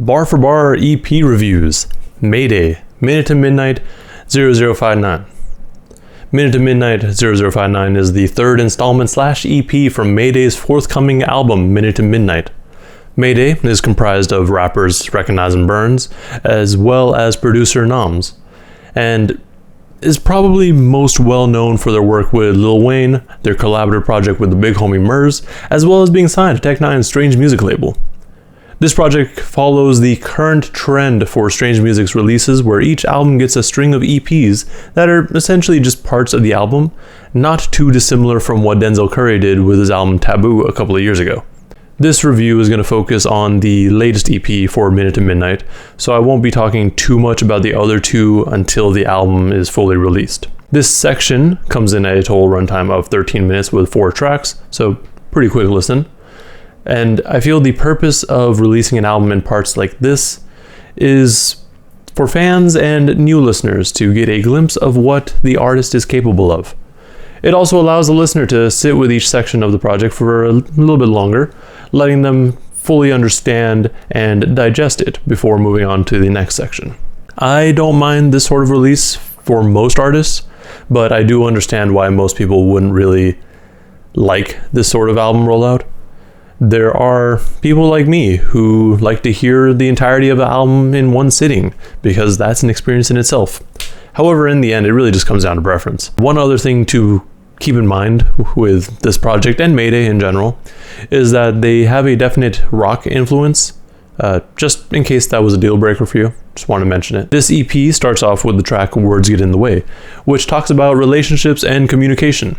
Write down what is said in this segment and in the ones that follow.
Bar for bar EP reviews. Mayday, Minute to Midnight 0059. Minute to Midnight 0059 is the third installment / EP from Mayday's forthcoming album, Minute to Midnight. Mayday is comprised of rappers Wrekonize and Bernz, as well as producer NonMS, and is probably most well known for their work with Lil Wayne, their collaborative project with the big homie MURS, as well as being signed to Tech N9ne's Strange Music label. This project follows the current trend for Strange Music's releases, where each album gets a string of EPs that are essentially just parts of the album, not too dissimilar from what Denzel Curry did with his album Taboo a couple of years ago. This review is going to focus on the latest EP for Minute to Midnight, so I won't be talking too much about the other two until the album is fully released. This section comes in at a total runtime of 13 minutes with 4 tracks, so pretty quick listen. And I feel the purpose of releasing an album in parts like this is for fans and new listeners to get a glimpse of what the artist is capable of. It also allows the listener to sit with each section of the project for a little bit longer, letting them fully understand and digest it before moving on to the next section. I don't mind this sort of release for most artists, but I do understand why most people wouldn't really like this sort of album rollout. There are people like me who like to hear the entirety of the album in one sitting, because that's an experience in itself. However, in the end, it really just comes down to preference. One other thing to keep in mind with this project and Mayday in general is that they have a definite rock influence, just in case that was a deal breaker for you. Just want to mention it. This EP starts off with the track Words Get in the Way, which talks about relationships and communication.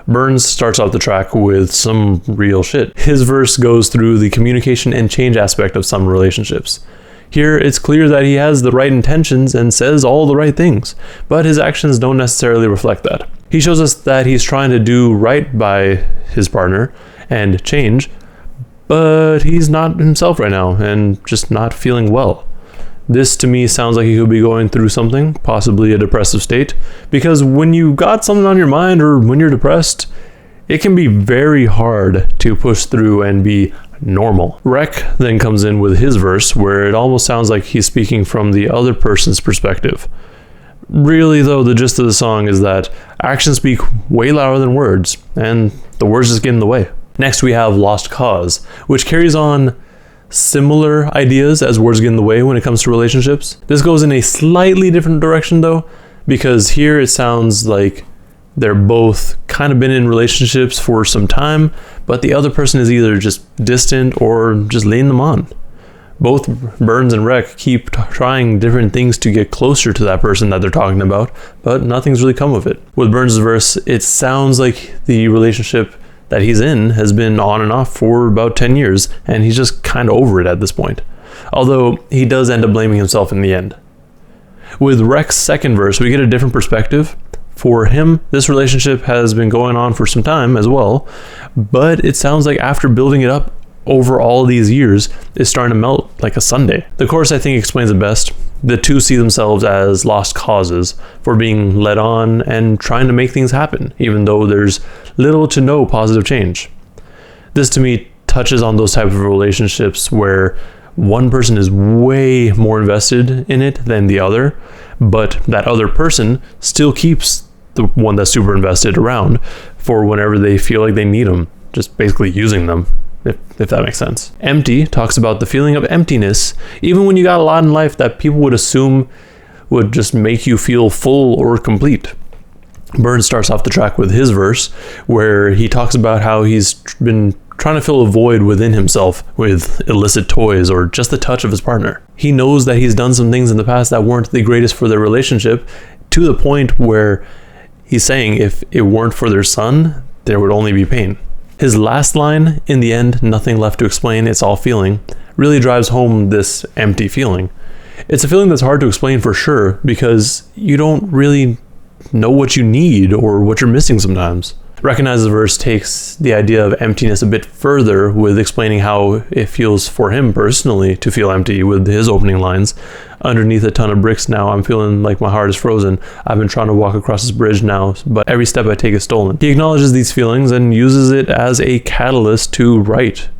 Bernz starts off the track with some real shit. His verse goes through the communication and change aspect of some relationships. Here, it's clear that he has the right intentions and says all the right things, but his actions don't necessarily reflect that. He shows us that he's trying to do right by his partner and change, but he's not himself right now and just not feeling well. This to me sounds like he could be going through something, possibly a depressive state, because when you got something on your mind or when you're depressed, it can be very hard to push through and be normal. Wrek then comes in with his verse, where it almost sounds like he's speaking from the other person's perspective. Really though, the gist of the song is that actions speak way louder than words, and the words just get in the way. Next we have Lost Cause, which carries on similar ideas as Words Get in the Way when it comes to relationships. This goes in a slightly different direction though, because here it sounds like they're both kind of been in relationships for some time, but the other person is either just distant or just leading them on. Both Bernz and Wrek keep trying different things to get closer to that person that they're talking about, but nothing's really come of it. With Bernz's verse, it sounds like the relationship that he's in has been on and off for about 10 years, and he's just kind of over it at this point. Although he does end up blaming himself in the end. With Wrek's second verse, we get a different perspective. For him, this relationship has been going on for some time as well, but it sounds like after building it up over all these years, it's starting to melt like a sundae. The chorus I think explains it best. The two see themselves as lost causes for being led on and trying to make things happen, even though there's little to no positive change. This to me touches on those type of relationships where one person is way more invested in it than the other, but that other person still keeps the one that's super invested around for whenever they feel like they need them, just basically using them. If that makes sense. Empty talks about the feeling of emptiness, even when you got a lot in life that people would assume would just make you feel full or complete. Bernz starts off the track with his verse, where he talks about how he's been trying to fill a void within himself with illicit toys or just the touch of his partner. He knows that he's done some things in the past that weren't the greatest for their relationship, to the point where he's saying if it weren't for their son, there would only be pain. His last line, in the end, nothing left to explain, it's all feeling, really drives home this empty feeling. It's a feeling that's hard to explain for sure, because you don't really know what you need or what you're missing sometimes. Wrekonize's verse takes the idea of emptiness a bit further with explaining how it feels for him personally to feel empty with his opening lines. Underneath a ton of bricks now, I'm feeling like my heart is frozen. I've been trying to walk across this bridge now, but every step I take is stolen. He acknowledges these feelings and uses it as a catalyst to write.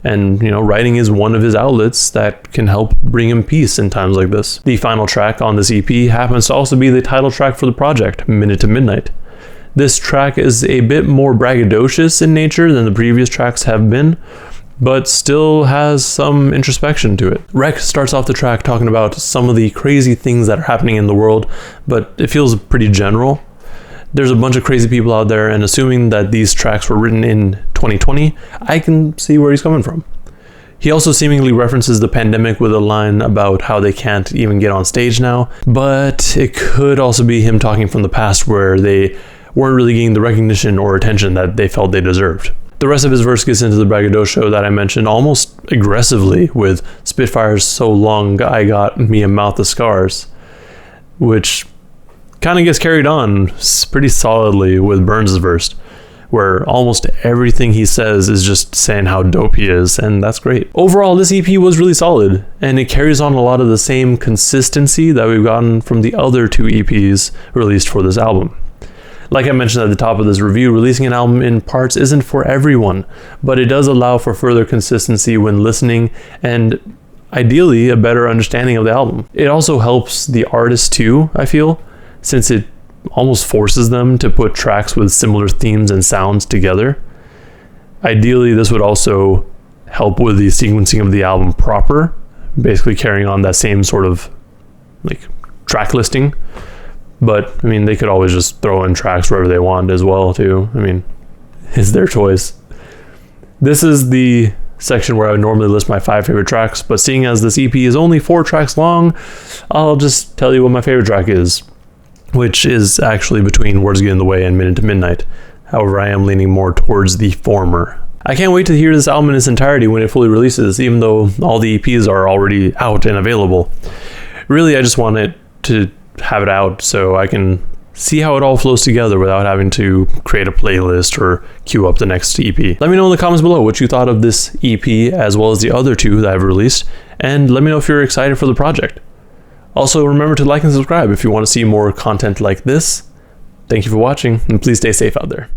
And, you know, writing is one of his outlets that can help bring him peace in times like this. The final track on this EP happens to also be the title track for the project, Minute to Midnight. This track is a bit more braggadocious in nature than the previous tracks have been, but still has some introspection to it. Wrek starts off the track talking about some of the crazy things that are happening in the world, but it feels pretty general. There's a bunch of crazy people out there, and assuming that these tracks were written in 2020, I can see where he's coming from. He also seemingly references the pandemic with a line about how they can't even get on stage now, but it could also be him talking from the past where they weren't really getting the recognition or attention that they felt they deserved. The rest of his verse gets into the braggadocio that I mentioned almost aggressively with Spitfire's So Long I Got Me a Mouth of Scars, which kind of gets carried on pretty solidly with Bernz' verse, where almost everything he says is just saying how dope he is, and that's great. Overall, this EP was really solid, and it carries on a lot of the same consistency that we've gotten from the other 2 EPs released for this album. Like I mentioned at the top of this review, releasing an album in parts isn't for everyone, but it does allow for further consistency when listening and ideally a better understanding of the album. It also helps the artist too, I feel, since it almost forces them to put tracks with similar themes and sounds together. Ideally, this would also help with the sequencing of the album proper, basically carrying on that same sort of like track listing. But, I mean, they could always just throw in tracks wherever they want as well, too. I mean, it's their choice. This is the section where I would normally list my 5 favorite tracks, but seeing as this EP is only 4 tracks long, I'll just tell you what my favorite track is, which is actually between Words Get in the Way and Minute to Midnight. However, I am leaning more towards the former. I can't wait to hear this album in its entirety when it fully releases, even though all the EPs are already out and available. Really, I just want it to have it out so I can see how it all flows together without having to create a playlist or queue up the next EP. Let me know in the comments below what you thought of this EP as well as the other 2 that I've released, and let me know if you're excited for the project. Also, remember to like and subscribe if you want to see more content like this. Thank you for watching, and please stay safe out there.